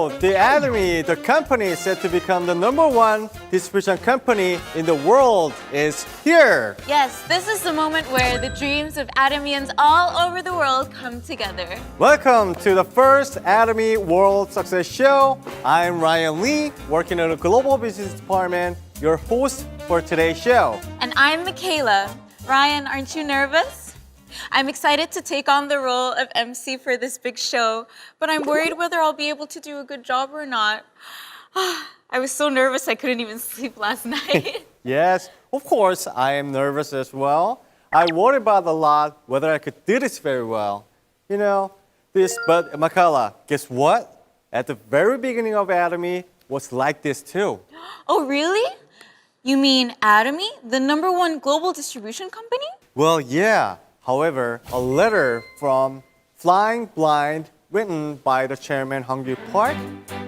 So, the ATOMY, the company said to become the #1 distribution company in the world, is here. Yes, this is the moment where the dreams of Atomians all over the world come together. Welcome to the first ATOMY World Success Show. I'm Ryan Lee, working in the Global Business Department, your host for today's show. And I'm Michaela. Ryan, aren't you nervous? I'm excited to take on the role of MC for this big show, but I'm worried whether I'll be able to do a good job or not. I was so nervous I couldn't even sleep last night. Yes, of course, I am nervous as well. I worry about a lot whether I could do this very well. But Michaela, guess what? At the very beginning of ATOMY was like this too. Oh, really? You mean ATOMY, the #1 global distribution company? Well, yeah. However, a letter from Flying Blind written by the chairman Hong-Gyu Park,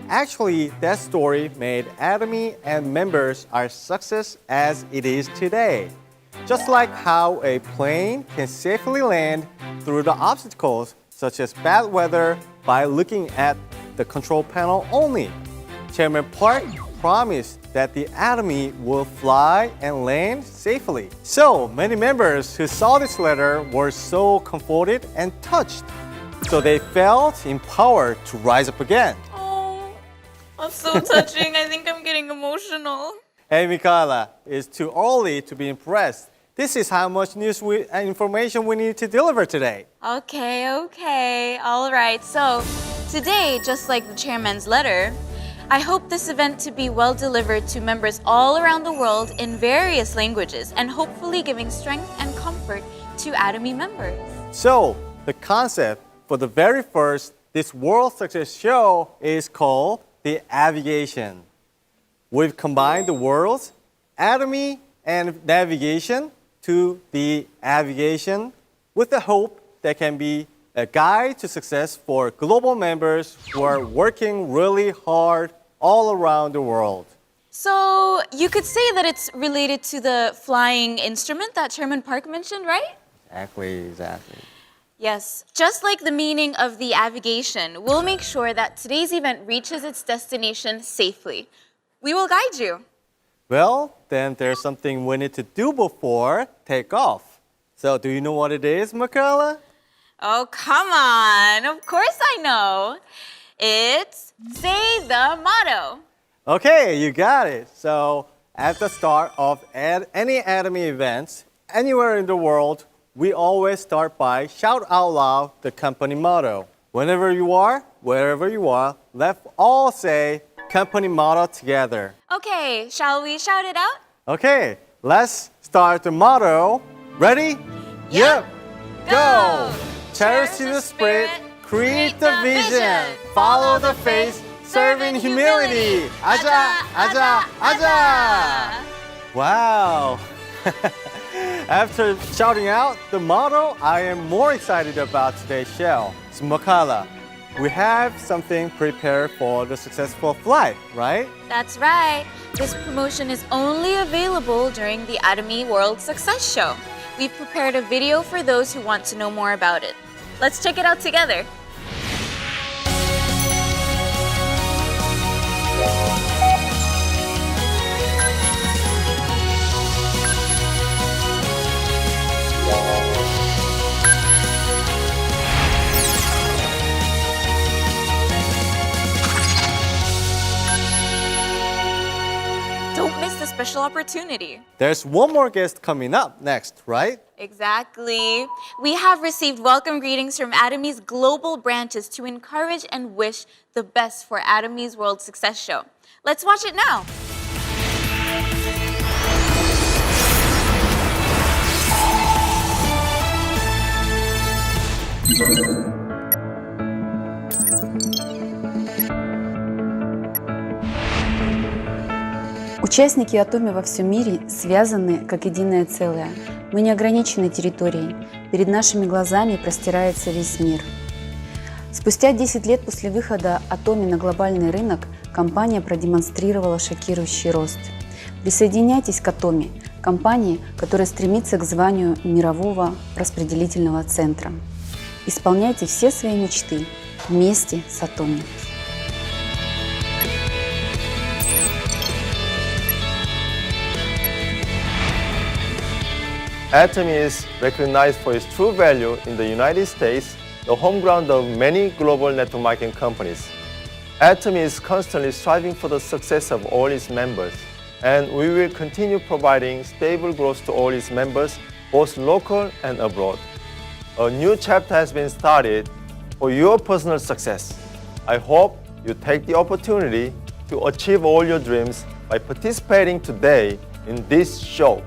actually that story made ATOMY and members our success as it is today. Just like how a plane can safely land through the obstacles such as bad weather by looking at the control panel only. Chairman Park promised that the ATOMY will fly and land safely. So many members who saw this letter were so comforted and touched. So they felt empowered to rise up again. Oh, that's so touching. I think I'm getting emotional. Hey, Michaela, it's too early to be impressed. This is how much news and information we need to deliver today. Okay. All right. So today, just like the chairman's letter, I hope this event to be well delivered to members all around the world in various languages and hopefully giving strength and comfort to ATOMY members. So, the concept for the very first this World Success Show is called the Aviation. We've combined the words ATOMY and navigation to the Aviation with the hope that can be a guide to success for global members who are working really hard all around the world. So you could say that it's related to the flying instrument that Chairman Park mentioned, right? Exactly. Yes, just like the meaning of the Aviation, we'll make sure that today's event reaches its destination safely. We will guide you. Well, then there's something we need to do before takeoff. So do you know what it is, Michaela? Oh, come on. Of course I know. It's say the motto. Okay, you got it. So at the start of any ATOMY events, anywhere in the world, we always start by shout out loud the company motto. Whenever you are, wherever you are, let's all say company motto together. Okay, shall we shout it out? Okay, let's start the motto. Ready? Yep. Go! Cherish the spirit, create the vision, follow the faith, serve in humility. Aja, aja, aja! Wow! After shouting out the motto, I am more excited about today's show. So, Michaela, we have something prepared for the successful flight, right? That's right. This promotion is only available during the ATOMY World Success Show. We've prepared a video for those who want to know more about it. Let's check it out together. Don't miss the special opportunity. There's one more guest coming up next, right? Exactly. We have received welcome greetings from ATOMY's global branches to encourage and wish the best for ATOMY's World Success Show. Let's watch it now. Участники ATOMY во всем мире связаны как единое целое. Мы не ограничены территорией. Перед нашими глазами простирается весь мир. Спустя 10 лет после выхода ATOMY на глобальный рынок компания продемонстрировала шокирующий рост. Присоединяйтесь к ATOMY, компании, которая стремится к званию мирового распределительного центра. Исполняйте все свои мечты вместе с ATOMY. ATOMY is recognized for its true value in the United States, the home ground of many global network marketing companies. ATOMY is constantly striving for the success of all its members, and we will continue providing stable growth to all its members, both local and abroad. A new chapter has been started for your personal success. I hope you take the opportunity to achieve all your dreams by participating today in this show.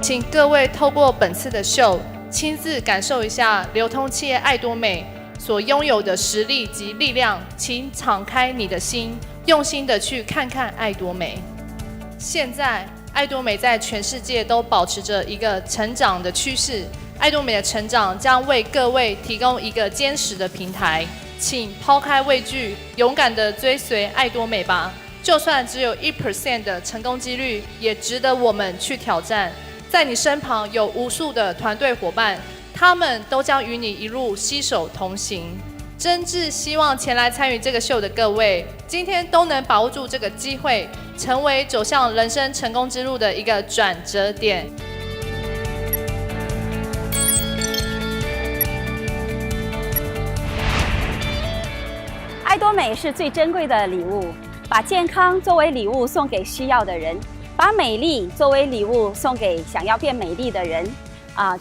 请各位透过本次的秀，亲自感受一下流通企业爱多美所拥有的实力及力量。请敞开你的心，用心的去看看爱多美。现在，爱多美在全世界都保持着一个成长的趋势。爱多美的成长将为各位提供一个坚实的平台，请抛开畏惧，勇敢的追随爱多美吧。就算只有1% 的成功几率，也值得我们去挑战。在你身旁有无数的团队伙伴，他们都将与你一路携手同行。真挚希望前来参与这个秀的各位，今天都能把握住这个机会，成为走向人生成功之路的一个转折点。爱多美是最珍贵的礼物，把健康作为礼物送给需要的人。把美丽作为礼物送给想要变美丽的人，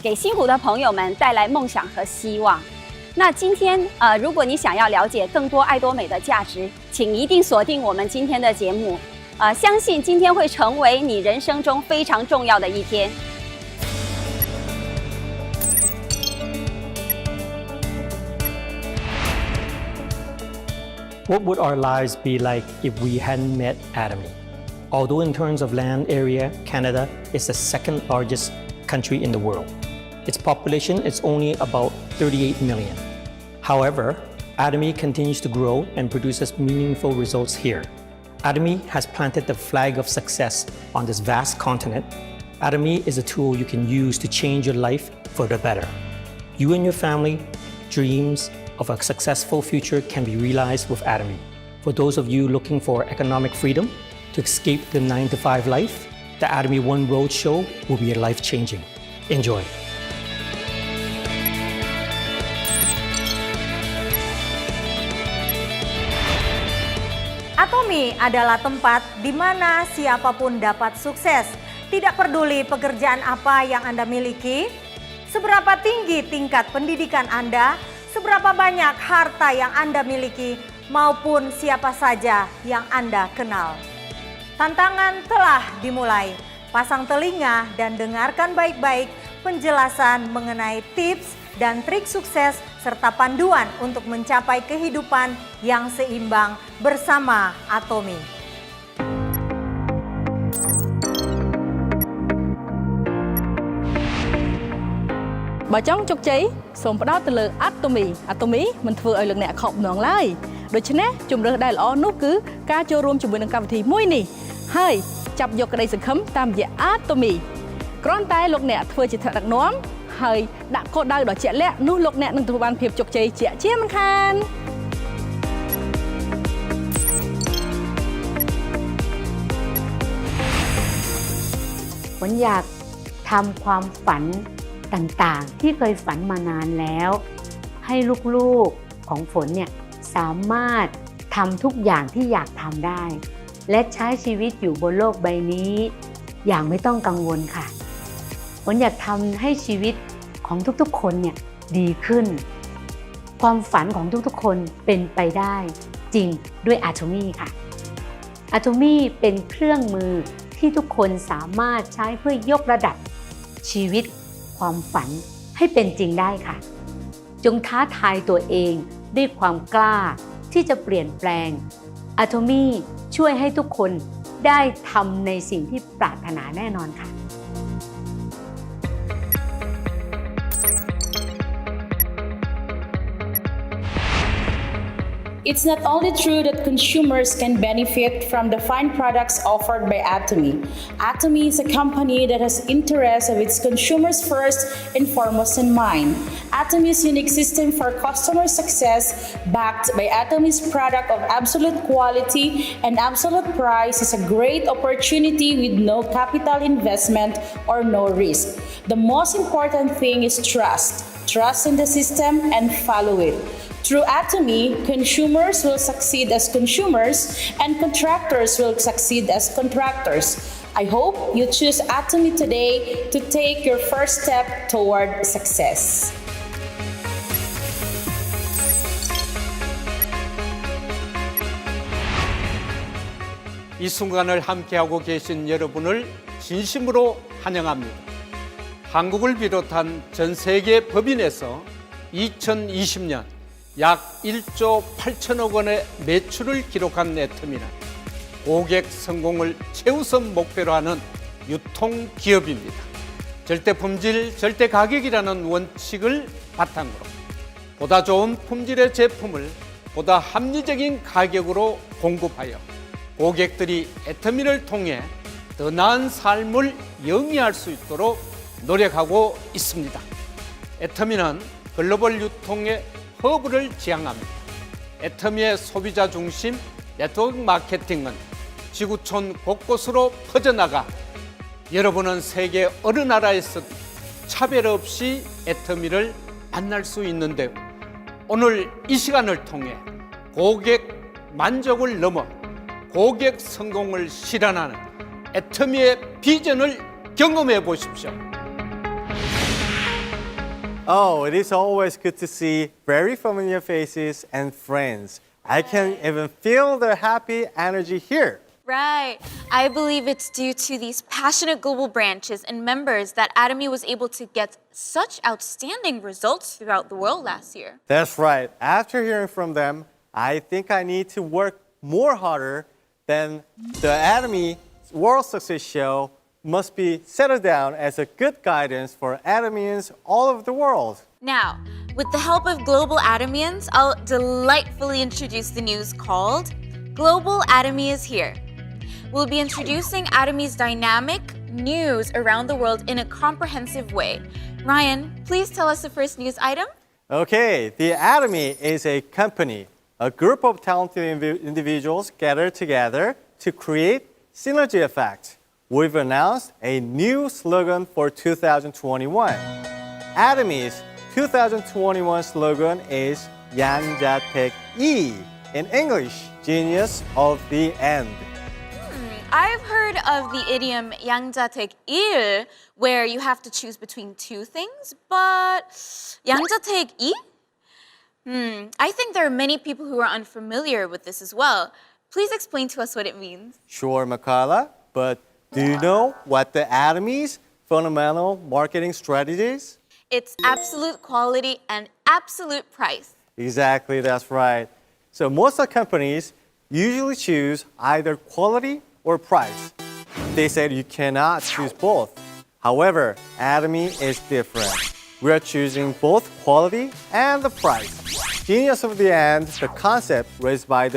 给辛苦的朋友们带来梦想和希望。那今天如果你想要了解更多爱多美的价值，请一定锁定我们今天的节目。相信今天会成为你人生中非常重要的一天。What would our lives be like if we hadn't met ATOMY? Although in terms of land area, Canada is the second largest country in the world. Its population is only about 38 million. However, ATOMY continues to grow and produces meaningful results here. ATOMY has planted the flag of success on this vast continent. ATOMY is a tool you can use to change your life for the better. You and your family, dreams of a successful future can be realized with ATOMY. For those of you looking for economic freedom, to escape the 9-to-5 life, the ATOMY One Road Show will be life-changing. Enjoy. ATOMY adalah tempat di mana siapapun dapat sukses. Tidak peduli pekerjaan apa yang Anda miliki, seberapa tinggi tingkat pendidikan Anda, seberapa banyak harta yang Anda miliki, maupun siapa saja yang Anda kenal. Tantangan telah dimulai. Pasang telinga dan dengarkan baik-baik penjelasan mengenai tips dan trik sukses serta panduan untuk mencapai kehidupan yang seimbang bersama ATOMY. Bà chóng chúc cháy, sống bắt đầu từ lời ATOMY. ATOMY mình vừa ở lực nẹ khổng nón lại. Đối chứ nè, chúng ta đã là nút cứ ca cho rùm chúng mình nâng cao thì mũi nì. Hai, chập dọc cái đây sự khấm tam về ATOMY. Còn tay lục nẹ vừa chỉ thật đặc nóm. Hai, đã có đau đó trẻ lẹ nút lục nẹ nâng từ bàn phiệp chúc cháy trẻ chiếm khăn. ฝนอยากทำความฝันต่างๆที่เคยฝันมานานแล้วให้ลูกๆของฝนเนี่ยสามารถทำทุกอย่างที่อยากทำได้และใช้ชีวิตอยู่บนโลกใบนี้อย่างไม่ต้องกังวลค่ะฝนอยากทำให้ชีวิตของทุกๆคนเนี่ยดีขึ้นความฝันของทุกๆคนเป็นไปได้จริงด้วย ATOMY ค่ะ ATOMY เป็นเครื่องมือที่ทุกคนสามารถใช้เพื่อยกระดับชีวิตความฝันให้เป็นจริงได้ค่ะจงท้าทายตัวเองด้วยความกล้าที่จะเปลี่ยนแปลง ATOMY ช่วยให้ทุกคนได้ทำในสิ่งที่ปรารถนาแน่นอนค่ะ อ It's not only true that consumers can benefit from the fine products offered by ATOMY. ATOMY is a company that has interests of its consumers first and foremost in mind. ATOMY's unique system for customer success, backed by ATOMY's product of absolute quality and absolute price, is a great opportunity with no capital investment or no risk. The most important thing is trust. Trust in the system and follow it. Through ATOMY, consumers will succeed as consumers and contractors will succeed as contractors. I hope you choose ATOMY today to take your first step toward success. 이 순간을 함께하고 계신 여러분을 진심으로 환영합니다. 한국을 비롯한 전 세계 법인에서 2020년 약 1조 8천억 원의 매출을 기록한 애터미는 고객 성공을 최우선 목표로 하는 유통기업입니다. 절대 품질, 절대 가격이라는 원칙을 바탕으로 보다 좋은 품질의 제품을 보다 합리적인 가격으로 공급하여 고객들이 애터미를 통해 더 나은 삶을 영위할 수 있도록 노력하고 있습니다. 애터미는 글로벌 유통의 허브를 지향합니다. 애터미의 소비자 중심 네트워크 마케팅은 지구촌 곳곳으로 퍼져나가 여러분은 세계 어느 나라에서 차별 없이 애터미를 만날 수 있는데요. 오늘 이 시간을 통해 고객 만족을 넘어 고객 성공을 실현하는 애터미의 비전을 경험해 보십시오. Oh, it is always good to see very familiar faces and friends. I can even feel their happy energy here. Right. I believe it's due to these passionate global branches and members that ATOMY was able to get such outstanding results throughout the world last year. That's right. After hearing from them, I think I need to work more harder. Then the ATOMY World Success Show must be settled down as a good guidance for ATOMYians all over the world. Now, with the help of global ATOMYians, I'll delightfully introduce the news called Global ATOMY is Here. We'll be introducing ATOMY's dynamic news around the world in a comprehensive way. Ryan, please tell us the first news item. Okay, the ATOMY is a company, a group of talented individuals gathered together to create synergy effect. We've announced a new slogan for 2021. ATOMY's 2021 slogan is 양자택이, in English, genius of the end. I've heard of the idiom 양자택일, where you have to choose between two things, but 양자택이? I think there are many people who are unfamiliar with this as well. Please explain to us what it means. Sure, Makala, but do you know what the ATOMY's fundamental marketing strategy is? It's absolute quality and absolute price. Exactly, that's right. So most of the companies usually choose either quality or price. They said you cannot choose both. However, ATOMY is different. We are choosing both quality and the price. Genius of the end, the concept raised by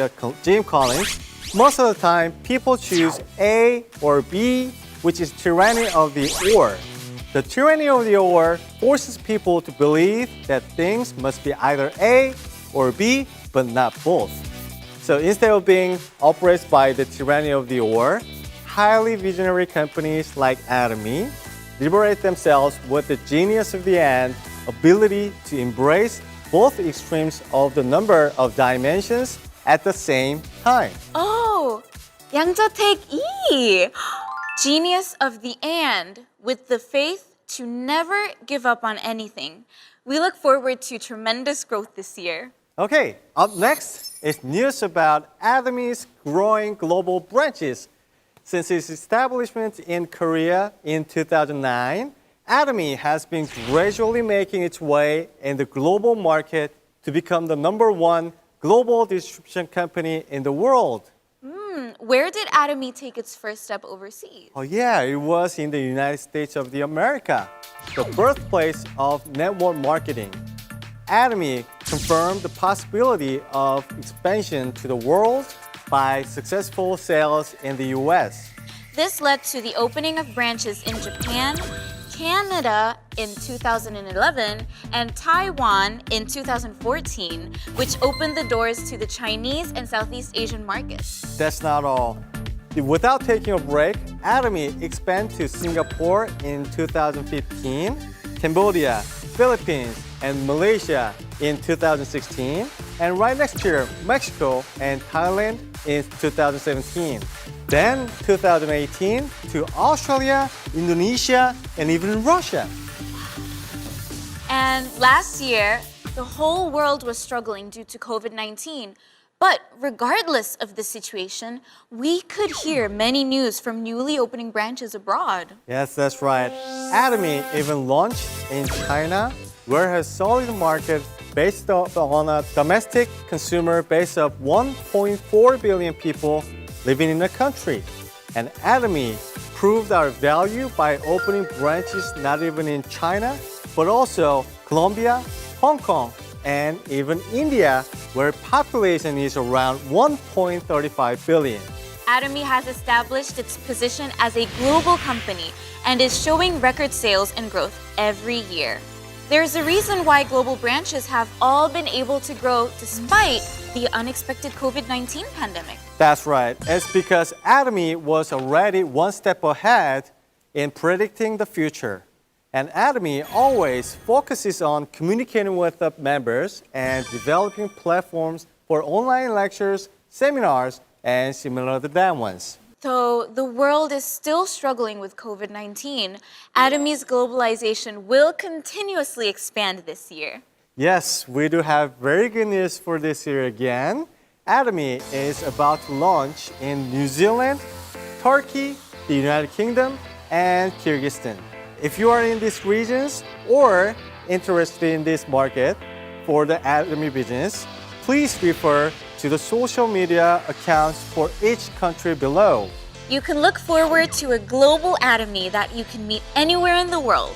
Jim Collins. Most of the time, people choose A or B, which is tyranny of the or. The tyranny of the or forces people to believe that things must be either A or B, but not both. So instead of being oppressed by the tyranny of the or, highly visionary companies like ATOMY liberate themselves with the genius of the and ability to embrace both extremes of the number of dimensions at the same time. Oh, 양자택이, genius of the and, with the faith to never give up on anything. We look forward to tremendous growth this year. Okay, up next is news about ATOMY's growing global branches. Since its establishment in Korea in 2009, ATOMY has been gradually making its way in the global market to become the #1 global distribution company in the world. Where did ATOMY take its first step overseas? Oh yeah, it was in the United States of America, the birthplace of network marketing. ATOMY confirmed the possibility of expansion to the world by successful sales in the US. This led to the opening of branches in Japan, Canada in 2011, and Taiwan in 2014, which opened the doors to the Chinese and Southeast Asian markets. That's not all. Without taking a break, ATOMY expanded to Singapore in 2015, Cambodia, Philippines, and Malaysia in 2016, and right next year, Mexico and Thailand in 2017. Then 2018 to Australia, Indonesia, and even Russia. And last year, the whole world was struggling due to COVID-19. But regardless of the situation, we could hear many news from newly opening branches abroad. Yes, that's right. ATOMY even launched in China, where it has solid market based on a domestic consumer base of 1.4 billion people living in the country. And ATOMY proved our value by opening branches not even in China, but also Colombia, Hong Kong, and even India, where population is around 1.35 billion. ATOMY has established its position as a global company and is showing record sales and growth every year. There's a reason why global branches have all been able to grow despite the unexpected COVID-19 pandemic. That's right. It's because ATOMY was already one step ahead in predicting the future. And ATOMY always focuses on communicating with the members and developing platforms for online lectures, seminars, and similar to that ones. Though the world is still struggling with COVID-19, ATOMY's globalization will continuously expand this year. Yes, we do have very good news for this year again. ATOMY is about to launch in New Zealand, Turkey, the United Kingdom, and Kyrgyzstan. If you are in these regions or interested in this market for the ATOMY business, please refer to the social media accounts for each country below. You can look forward to a global ATOMY that you can meet anywhere in the world.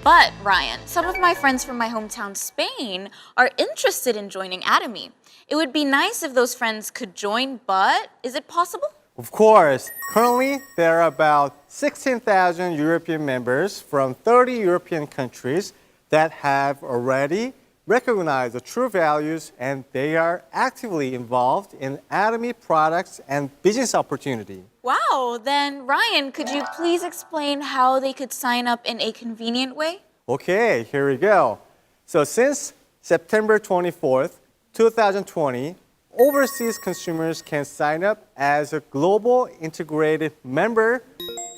But, Ryan, some of my friends from my hometown, Spain, are interested in joining ATOMY. It would be nice if those friends could join, but is it possible? Of course, currently there are about 16,000 European members from 30 European countries that have already recognized the true values, and they are actively involved in ATOMY products and business opportunity. Wow, then Ryan, could you please explain how they could sign up in a convenient way? Okay, here we go. So since September 24th, 2020, overseas consumers can sign up as a global integrated member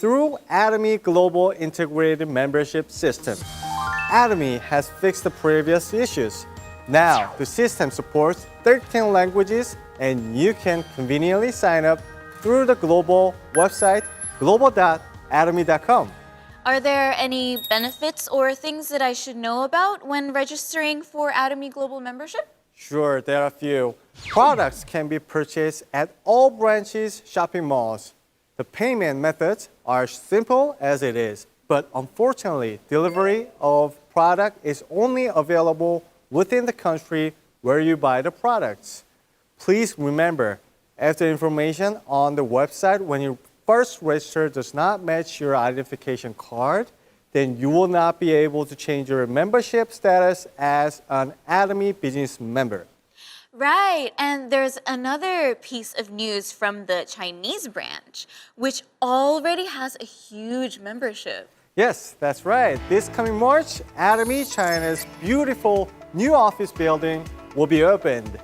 through ATOMY Global Integrated Membership System. ATOMY has fixed the previous issues. Now, the system supports 13 languages, and you can conveniently sign up through the global website, global.atomy.com. Are there any benefits or things that I should know about when registering for ATOMY Global membership? Sure, there are a few. Products can be purchased at all branches shopping malls. The payment methods are simple as it is, but unfortunately, delivery of product is only available within the country where you buy the products. Please remember, if the information on the website when you first register does not match your identification card, then you will not be able to change your membership status as an ATOMY business member. Right, and there's another piece of news from the Chinese branch, which already has a huge membership. Yes, that's right. This coming March, ATOMY China's beautiful new office building will be opened.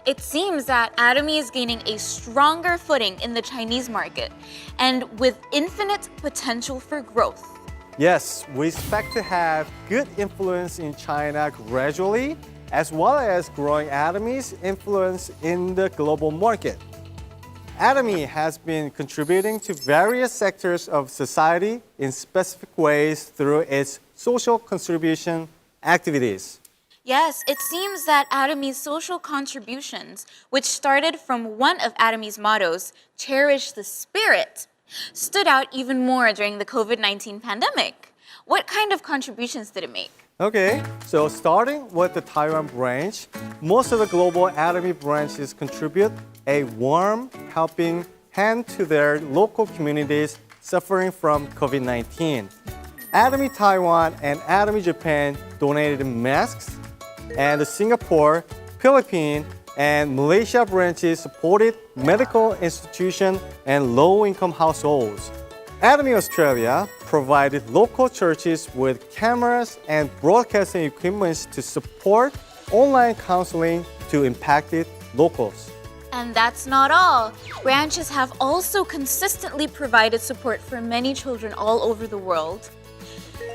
It seems that ATOMY is gaining a stronger footing in the Chinese market and with infinite potential for growth. Yes, we expect to have good influence in China gradually, as well as growing ATOMY's influence in the global market. ATOMY has been contributing to various sectors of society in specific ways through its social contribution activities. Yes, it seems that ATOMY's social contributions, which started from one of ATOMY's mottos, cherish the spirit, stood out even more during the COVID-19 pandemic. What kind of contributions did it make? Okay, so starting with the Taiwan branch, most of the global ATOMY branches contribute a warm, helping hand to their local communities suffering from COVID-19. ATOMY Taiwan and ATOMY Japan donated masks, and the Singapore, Philippines, and Malaysia branches supported medical institutions and low-income households. ATOMY Australia provided local churches with cameras and broadcasting equipment to support online counseling to impacted locals. And that's not all. Branches have also consistently provided support for many children all over the world.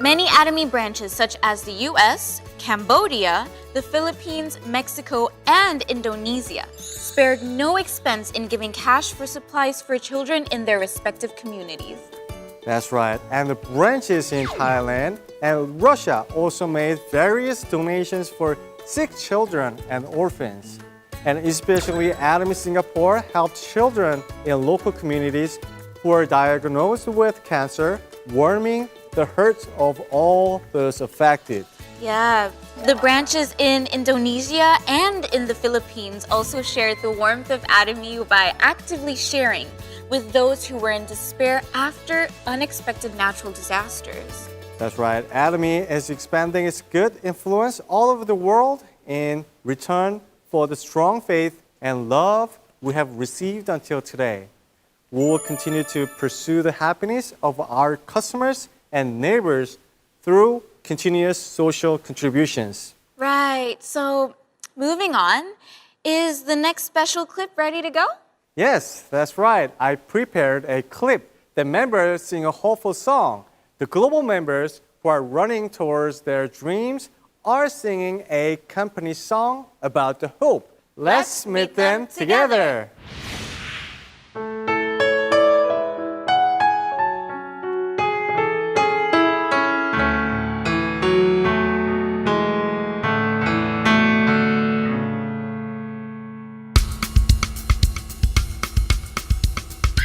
Many ATOMY branches such as the US, Cambodia, the Philippines, Mexico, and Indonesia spared no expense in giving cash for supplies for children in their respective communities. That's right. And the branches in Thailand and Russia also made various donations for sick children and orphans. And especially ATOMY Singapore helped children in local communities who are diagnosed with cancer, warming the hurts of all those affected. Yeah, the branches in Indonesia and in the Philippines also shared the warmth of ATOMY by actively sharing with those who were in despair after unexpected natural disasters. That's right. ATOMY is expanding its good influence all over the world in return for the strong faith and love we have received until today. We will continue to pursue the happiness of our customers and neighbors through continuous social contributions. Right, so moving on, is the next special clip ready to go? Yes, that's right. I prepared a clip that members sing a hopeful song. The global members who are running towards their dreams are singing a company song about the hope. Let's meet them together.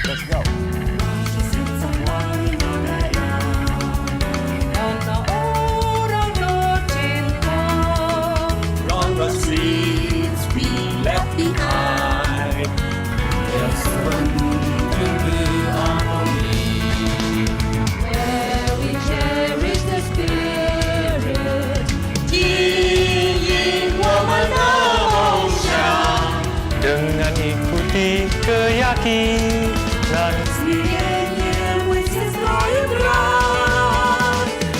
Let's go. On the streets we left behind, there's something harmony, where we cherish the spirit, 经营我们的梦想。 Dengan ikuti keyakinan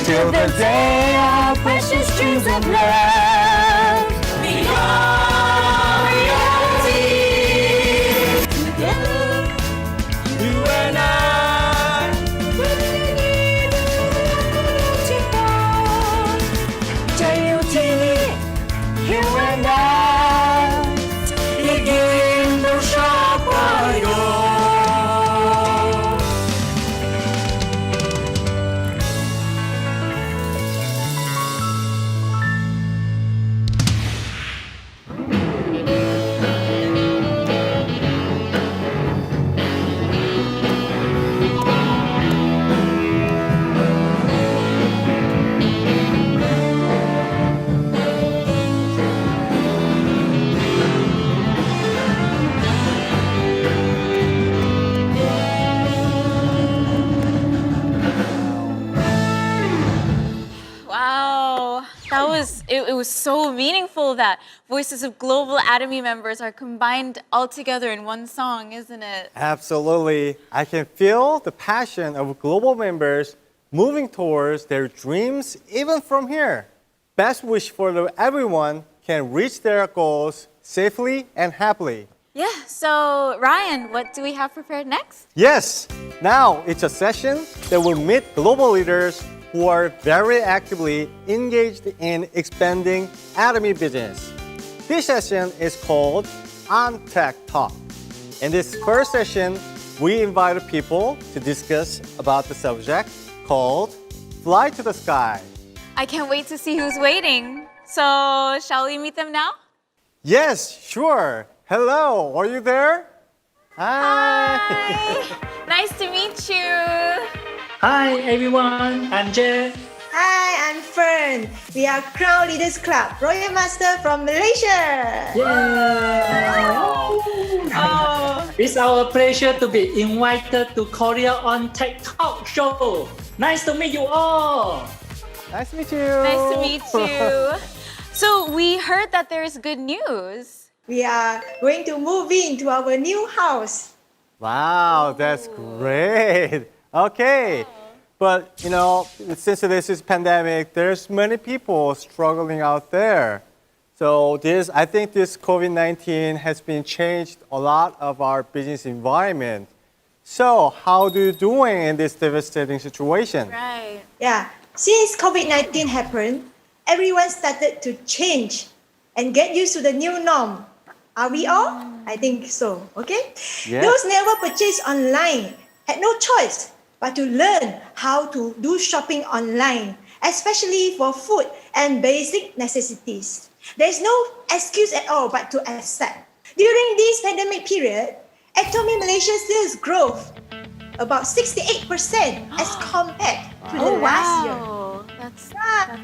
Till the day our precious dreams of love become reality. Together, you and I, you and I, 이긴 더 샤파요. Wow, it was so meaningful that voices of global ATOMY members are combined all together in one song, isn't it? Absolutely. I can feel the passion of global members moving towards their dreams even from here. Best wish for everyone can reach their goals safely and happily. Yeah, so Ryan, what do we have prepared next? Yes, now it's a session that will meet global leaders who are very actively engaged in expanding ATOMY business. This session is called On Tech Talk. In this first session, we invited people to discuss about the subject called Fly to the Sky. I can't wait to see who's waiting. So, shall we meet them now? Yes, sure. Hello, are you there? Hi. Hi. Nice to meet you. Hi everyone, I'm Jay. Hi, Hi, I'm Fern. We are Crown Leaders Club, Royal Master from Malaysia. It's our pleasure to be invited to Korea on Tech Talk Show. Nice to meet you all. Nice to meet you. Nice to meet you. So we heard that there is good news. We are going to move into our new house. Wow, that's great. Okay. But, you know, since this is pandemic, there's many people struggling out there. So I think this COVID-19 has been changed a lot of our business environment. So how do you doing in this devastating situation? Right. Yeah, since COVID-19 happened, everyone started to change and get used to the new norm. Are we all? I think so, okay? Yes. Those never purchased online had no choice but to learn how to do shopping online, especially for food and basic necessities. There's no excuse at all but to accept. During this pandemic period, ATOMY Malaysia sales growth about 68% as compared to the last year. That's a lot.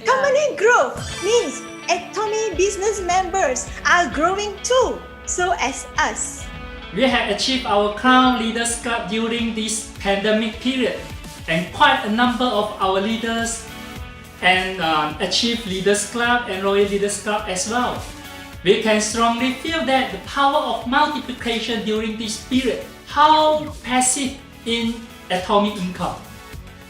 Company growth means ATOMY business members are growing too, so as us. We have achieved our Crown Leaders Club during this pandemic period, and quite a number of our leaders and achieved Leaders Club and Royal Leaders Club as well. We can strongly feel that the power of multiplication during this period, how passive in ATOMY income.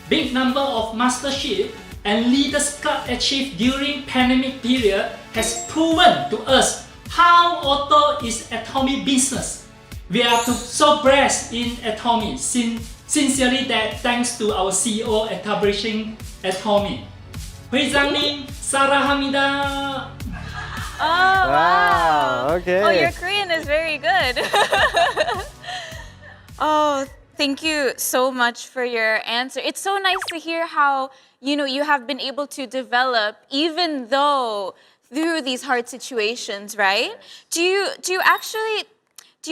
Big number of mastership and Leaders Club achieved during pandemic period has proven to us how auto is ATOMY business. We are so blessed in ATOMY. Sincerely that thanks to our CEO establishing ATOMY. 회장님 사랑합니다. Oh, wow. Okay. Oh, your Korean is very good. Oh, thank you so much for your answer. It's so nice to hear how, you have been able to develop even though through these hard situations, right? Do you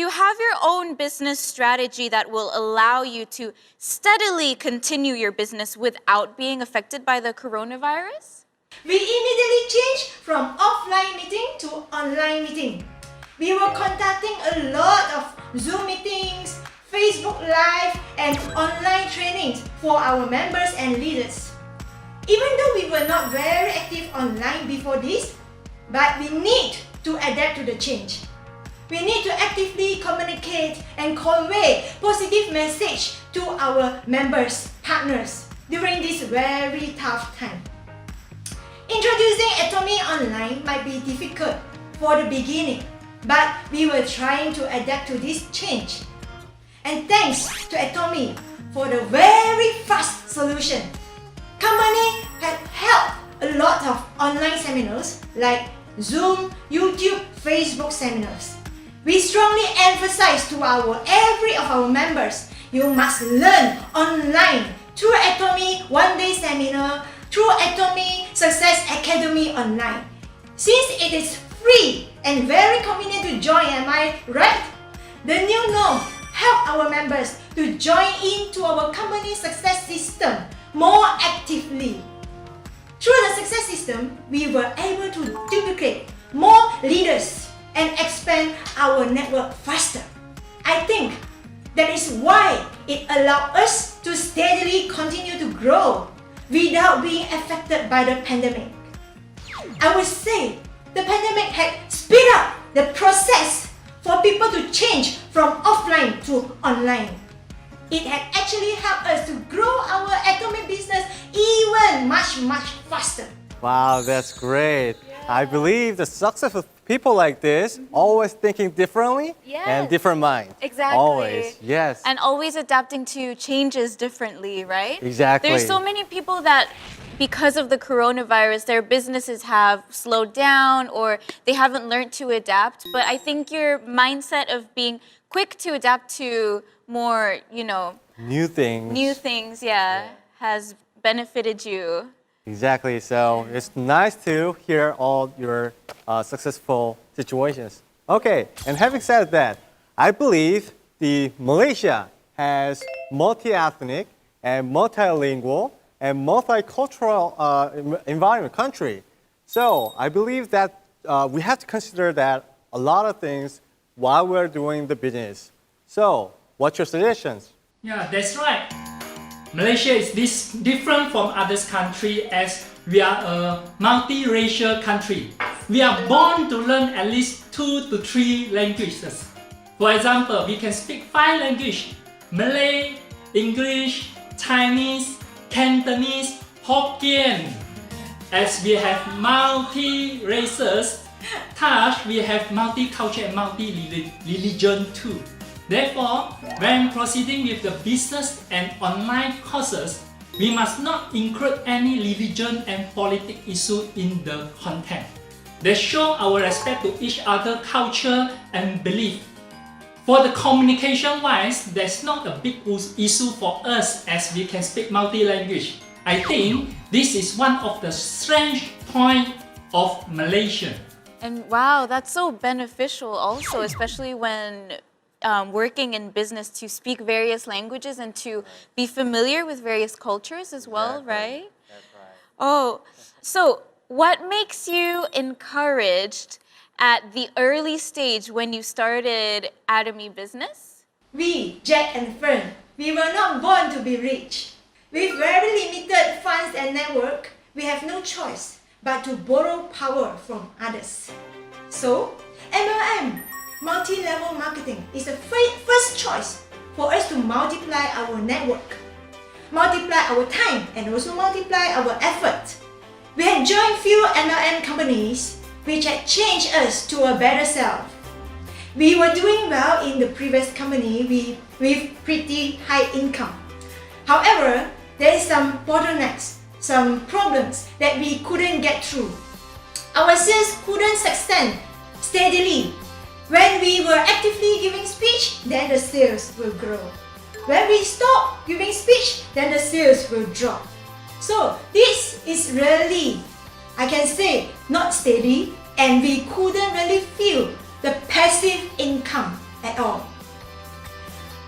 have your own business strategy that will allow you to steadily continue your business without being affected by the coronavirus? We immediately changed from offline meeting to online meeting. We were conducting a lot of Zoom meetings, Facebook Live, and online trainings for our members and leaders. Even though we were not very active online before this, but we need to adapt to the change. We need to actively communicate and convey positive message to our members, partners during this very tough time. Introducing ATOMY online might be difficult for the beginning, but we were trying to adapt to this change. And thanks to ATOMY for the very fast solution. Company had held a lot of online seminars like Zoom, YouTube, Facebook seminars. We strongly emphasize to every of our members, you must learn online through ATOMY one-day seminar, through ATOMY Success Academy online. Since it is free and very convenient to join, am I right? The new norm help our members to join into our company success system more actively. Through the success system, we were able to duplicate more leaders and expand our network faster. I think that is why it allowed us to steadily continue to grow without being affected by the pandemic. I would say the pandemic had speed up the process for people to change from offline to online. It had actually helped us to grow our ATOMY business even much faster. Wow, that's great. I believe the success of people like this, always thinking differently and different mind. Exactly. Always, yes. And always adapting to changes differently, right? Exactly. There's so many people that, because of the coronavirus, their businesses have slowed down or they haven't learned to adapt. But I think your mindset of being quick to adapt to more, New things. has benefited you. Exactly. So it's nice to hear all your successful situations. Okay. And having said that, I believe the Malaysia has multi-ethnic and multilingual and multicultural environment country. So I believe that we have to consider that a lot of things while we're doing the business. So what's your suggestions? Yeah, that's right. Malaysia is different from other countries as we are a multiracial country. We are born to learn at least 2 to 3 languages. For example, we can speak 5 languages: Malay, English, Chinese, Cantonese, Hokkien. As we have multi-races, thus we have multicultural and multi-religion too. Therefore, when proceeding with the business and online courses, we must not include any religion and politics issue in the content. They show our respect to each other culture and belief. For the communication wise, there's not a big issue for us as we can speak multi-language. I think this is one of the strength points of Malaysia. And wow, that's so beneficial also, especially when working in business, to speak various languages and to be familiar with various cultures as well, right? That's right. Oh, so what makes you encouraged at the early stage when you started ATOMY business? We, Jack and Fern, we were not born to be rich. With very limited funds and network, we have no choice but to borrow power from others. So, MLM, multi-level marketing, is the first choice for us to multiply our network, multiply our time, and also multiply our effort. We had joined few MLM companies which had changed us to a better self. We were doing well in the previous company with pretty high income. However, there is some bottlenecks, some problems that we couldn't get through. Our sales couldn't sustain steadily. When we were actively giving speech, then the sales will grow. When we stop giving speech, then the sales will drop. So this is really, I can say, not steady, and we couldn't really feel the passive income at all.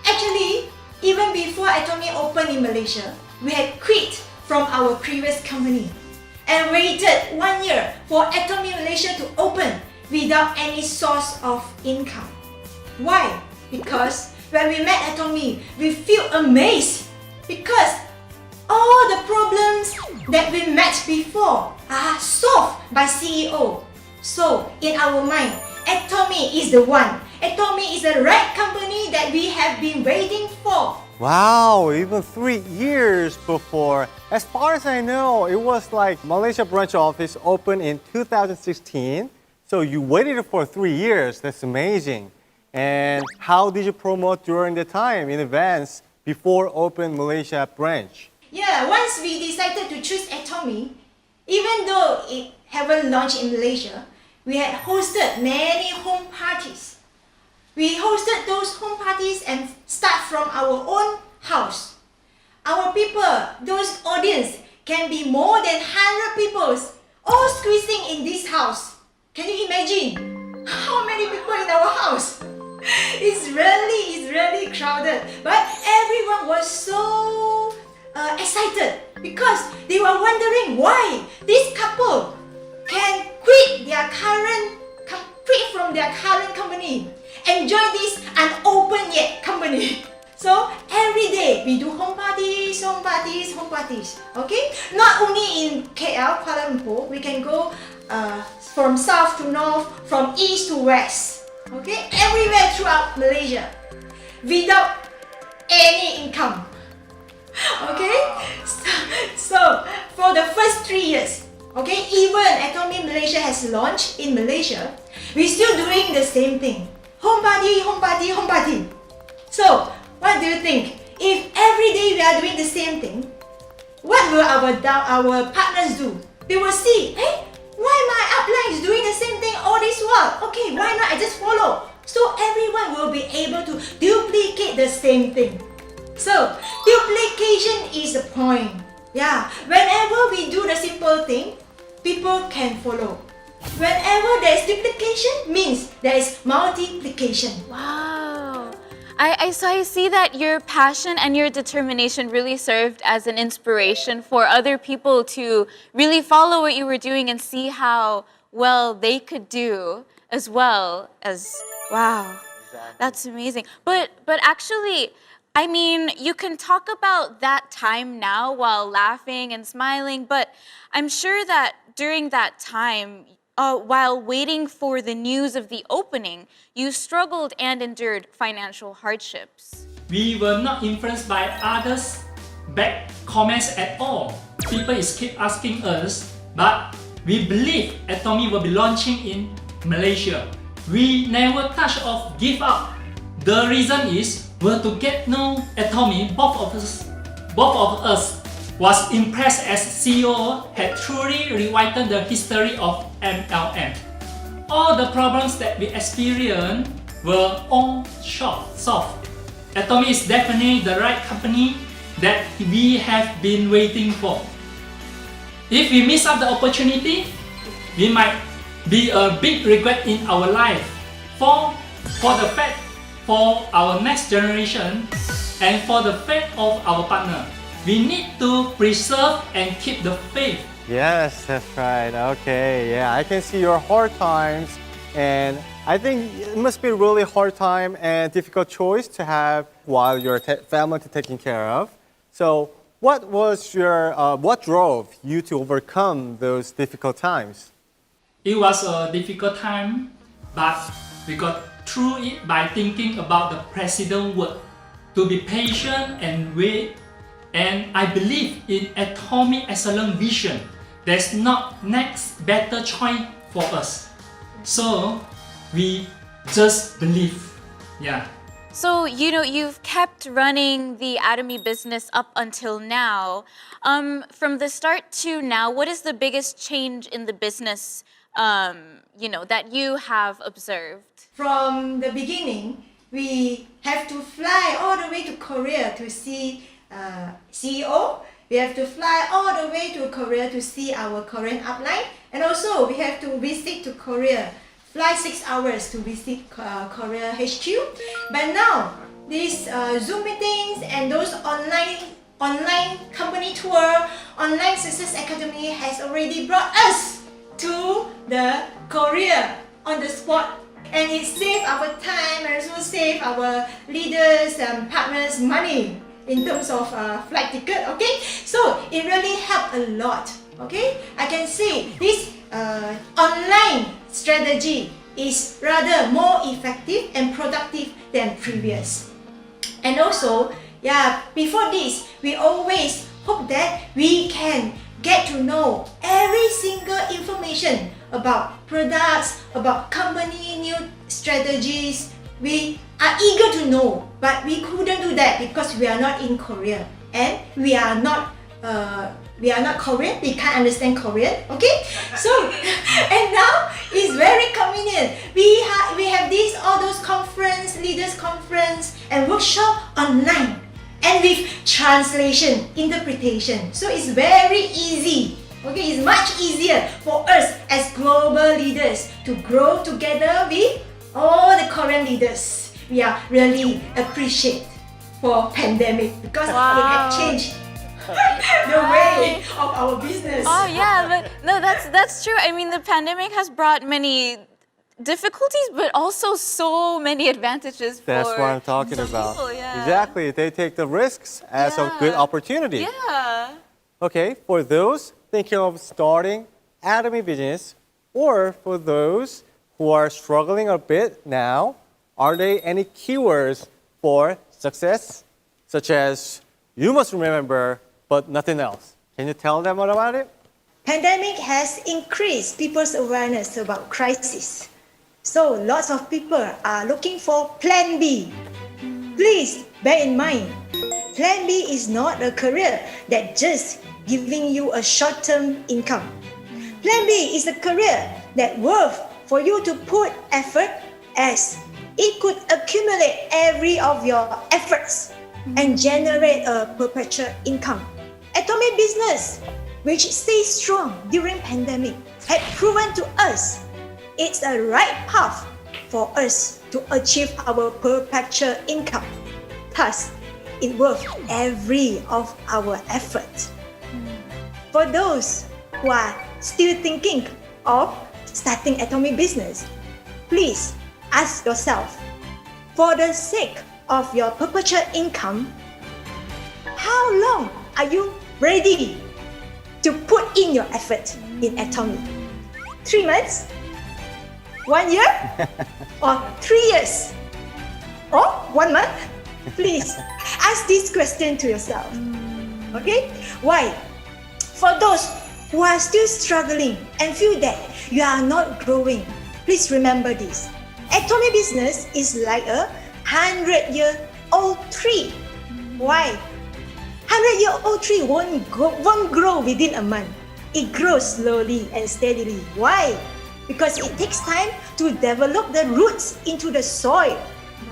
Actually, even before ATOMY opened in Malaysia, we had quit from our previous company and waited 1 year for ATOMY Malaysia to open without any source of income. Why? Because when we met ATOMY, we feel amazed because all the problems that we met before are solved by CEO. So in our mind, ATOMY is the one. ATOMY is the right company that we have been waiting for. Wow, even 3 years before. As far as I know, it was like Malaysia branch office opened in 2016. So you waited for 3 years. That's amazing. And how did you promote during the time in advance before open Malaysia branch? Yeah, once we decided to choose ATOMY, even though it haven't launched in Malaysia, we had hosted many home parties. We hosted those home parties and start from our own house. Our people, those audience, can be more than 100 people, all squeezing in this house. Can you imagine how many people in our house? It's really crowded. But everyone was so excited because they were wondering why this couple can quit from their current company and join this unopened yet company. So every day we do home parties. Okay, not only in KL, Kuala Lumpur, we can go from south to north, from east to west. Okay, everywhere throughout Malaysia without any income. Okay, so for the first 3 years, okay, even ATOMY Malaysia has launched in Malaysia, we're still doing the same thing. Home party. So, what do you think? If every day we are doing the same thing, what will our partners do? They will see, hey, why my upline is doing the same thing all this while? Okay, why not I just follow? So everyone will be able to duplicate the same thing. So, duplication is the point. Yeah, whenever we do the simple thing, people can follow. Whenever there is duplication, means there is multiplication. Wow. I see that your passion and your determination really served as an inspiration for other people to really follow what you were doing and see how well they could do as well as, wow, that's amazing. But actually, I mean, you can talk about that time now while laughing and smiling, but I'm sure that during that time, while waiting for the news of the opening, you struggled and endured financial hardships. We were not influenced by others' bad comments at all. People is keep asking us, but we believe ATOMY will be launching in Malaysia. We never touch or give up. The reason is we're to get know ATOMY. Both of us was impressed as CEO had truly rewritten the history of MLM. All the problems that we experienced were all solved. ATOMY is definitely the right company that we have been waiting for. If we miss out the opportunity, we might be a big regret in our life. For our next generation and for the fate of our partner, we need to preserve and keep the faith. Yes, that's right. Okay, yeah, I can see your hard times, and I think it must be a really hard time and difficult choice to have while your family is taken care of. So, what drove you to overcome those difficult times? It was a difficult time, but we got through it by thinking about the president's word, to be patient and wait. And I believe in ATOMY excellent vision. There's not next better choice for us. So we just believe. Yeah. So, you know, you've kept running the ATOMY business up until now. From the start to now, what is the biggest change in the business, that you have observed? From the beginning, we have to fly all the way to Korea to see CEO. We have to fly all the way to Korea to see our Korean upline. And also, we have to visit to Korea. Fly 6 hours to visit Korea HQ. But now, these Zoom meetings and those online company tour, online success academy has already brought us to the Korea on the spot. And it saved our time and also saved our leaders and partners money in terms of flight ticket, okay? So it really helped a lot, okay? I can say this online strategy is rather more effective and productive than previous. And also, before this, we always hope that we can get to know every single information about products, about company new strategies. We are eager to know, but we couldn't do that because we are not in Korea and we are not Korean. We can't understand Korean, okay? So, and now it's very convenient. We have all those leaders conference and workshop online and with translation, interpretation. So it's very easy. Okay, it's much easier for us as global leaders to grow together with all the Korean leaders. We are really appreciate for pandemic because it had changed the way of our business. Oh yeah, but no, that's true. I mean, the pandemic has brought many difficulties, but also so many advantages. That's what I'm talking about. People, yeah. Exactly, they take the risks as a good opportunity. Yeah. Okay, for those thinking of starting ATOMY business, or for those who are struggling a bit now, are there any keywords for success, such as you must remember, but nothing else? Can you tell them what about it? Pandemic has increased people's awareness about crisis. So lots of people are looking for Plan B. Please bear in mind, Plan B is not a career that just giving you a short-term income. Plan B is a career that worth for you to put effort, as it could accumulate every of your efforts and generate a perpetual income. ATOMY business, which stays strong during pandemic, had proven to us it's a right path for us to achieve our perpetual income. Thus, it worth every of our effort. For those who are still thinking of starting ATOMY business, please ask yourself, for the sake of your perpetual income, how long are you ready to put in your effort in ATOMY? 3 months? 1 year? Or 3 years? Or 1 month? Please ask this question to yourself. Okay? Why? For those who are still struggling and feel that you are not growing, please remember this. ATOMY business is like a 100-year-old tree. Why? 100-year-old tree won't grow within a month. It grows slowly and steadily. Why? Because it takes time to develop the roots into the soil.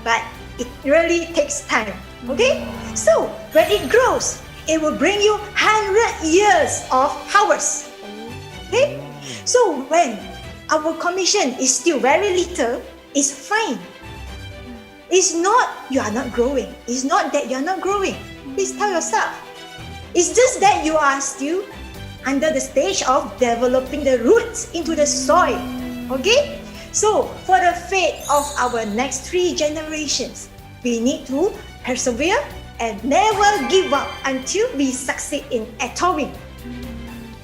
But it really takes time. Okay? So when it grows, it will bring you 100 years of harvest. Okay? So when our commission is still very little, it's fine. It's not you are not growing. It's not that you are not growing. Please tell yourself. It's just that you are still under the stage of developing the roots into the soil. Okay? So for the fate of our next 3 generations, we need to persevere and never give up until we succeed in ATOMY.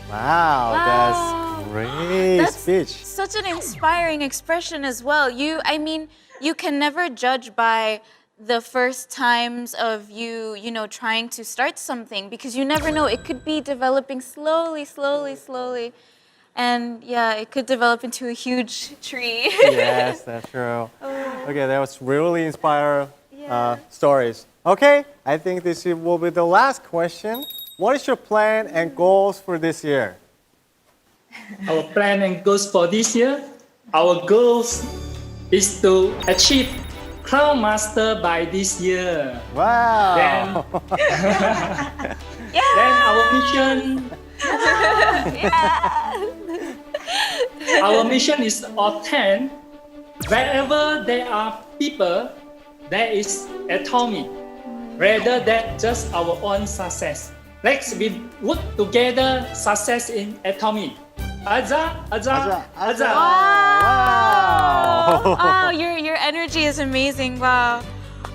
Wow, that's great That's speech. such an inspiring expression as well. You can never judge by the first times of you trying to start something, because you never know. It could be developing slowly. And yeah, it could develop into a huge tree. Yes, that's true. Okay, that was really inspiring stories. Okay, I think this will be the last question. What is your plan and goals for this year? Our plan and goals for this year, our goals is to achieve Crown Master by this year. Wow. Then our mission. Our mission is to obtain wherever there are people, there is ATOMY, rather than just our own success. Let's be work together success in ATOMY. Aza. Wow, your energy is amazing. Wow.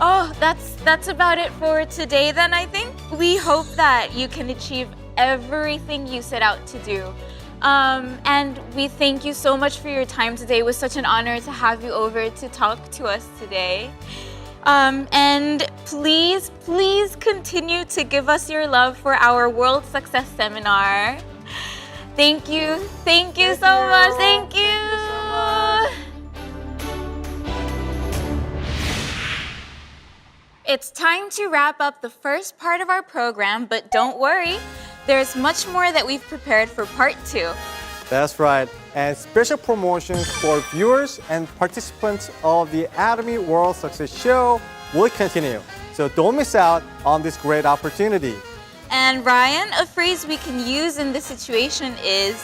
Oh, that's about it for today then, I think. We hope that you can achieve everything you set out to do. And we thank you so much for your time today. It was such an honor to have you over to talk to us today. And please continue to give us your love for our World Success Seminar. Thank you so much. Thank you. It's time to wrap up the first part of our program, but don't worry, there's much more that we've prepared for part 2. That's right. And special promotions for viewers and participants of the ATOMY World Success Show will continue. So don't miss out on this great opportunity. And Ryan, a phrase we can use in this situation is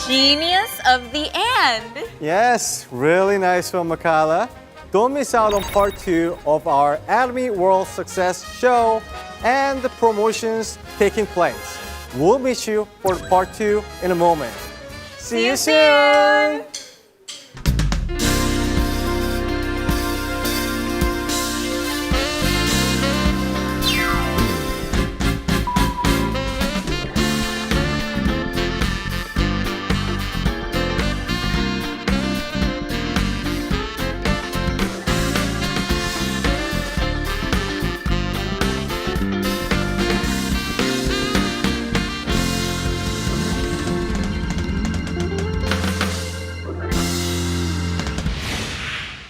genius of the and. Yes, really nice one, Makala. Don't miss out on part 2 of our ATOMY World Success Show and the promotions taking place. We'll meet you for part 2 in a moment. See you soon!